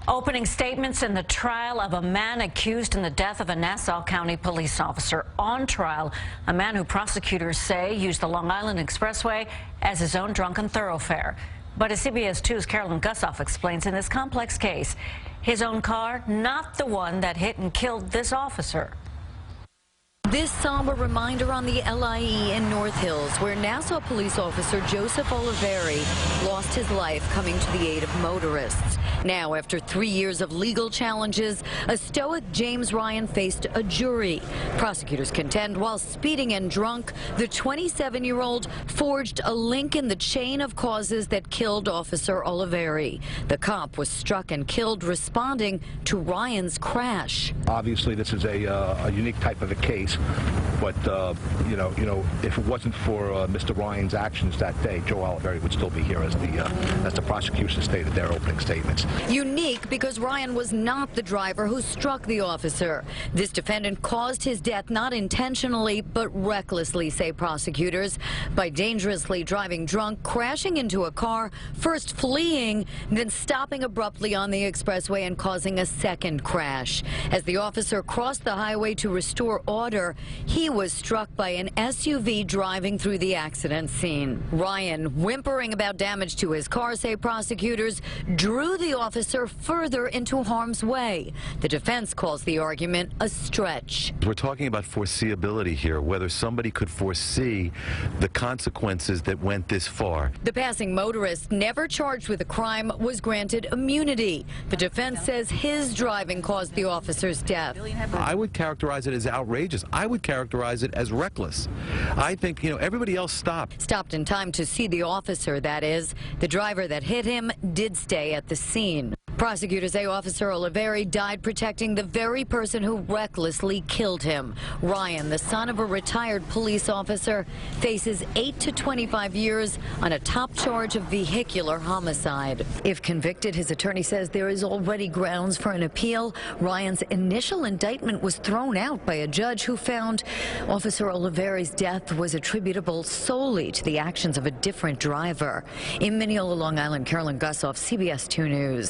Opening statements in the trial of a man accused in the death of a Nassau County police officer. On trial, a man who prosecutors say used the Long Island Expressway as his own drunken thoroughfare. But as CBS 2's Carolyn Gusoff explains, in this complex case, his own car, not the one that hit and killed this officer. This somber reminder on the LIE in North Hills, where Nassau police officer Joseph Oliveri lost his life coming to the aid of motorists. Now, after 3 years of legal challenges, a stoic James Ryan faced a jury. Prosecutors contend while speeding and drunk, the 27-year-old forged a link in the chain of causes that killed Officer Oliveri. The cop was struck and killed responding to Ryan's crash. Obviously, this is a unique type of a case. But, you know, if it wasn't for Mr. Ryan's actions that day, Joe Oliveri would still be here, as the prosecution stated their opening statements. Unique because Ryan was not the driver who struck the officer. This defendant caused his death not intentionally, but recklessly, say prosecutors, by dangerously driving drunk, crashing into a car, first fleeing, then stopping abruptly on the expressway and causing a second crash. As the officer crossed the highway to restore order, he was struck by an SUV driving through the accident scene. Ryan, whimpering about damage to his car, say prosecutors, drew the officer further into harm's way. The defense calls the argument a stretch. We're talking about foreseeability here, whether somebody could foresee the consequences that went this far. The passing motorist, never charged with a crime, was granted immunity. The defense says his driving caused the officer's death. I would characterize it as outrageous. I would characterize it as reckless. I think, you know, everybody else stopped. Stopped in time to see the officer, that is. The driver that hit him did stay at the scene. Prosecutors say Officer Oliveri died protecting the very person who recklessly killed him. Ryan, the son of a retired police officer, faces 8 to 25 years on a top charge of vehicular homicide. If convicted, his attorney says there is already grounds for an appeal. Ryan's initial indictment was thrown out by a judge who found Officer Oliveri's death was attributable solely to the actions of a different driver. In Mineola, Long Island, Carolyn Gusoff, CBS 2 News.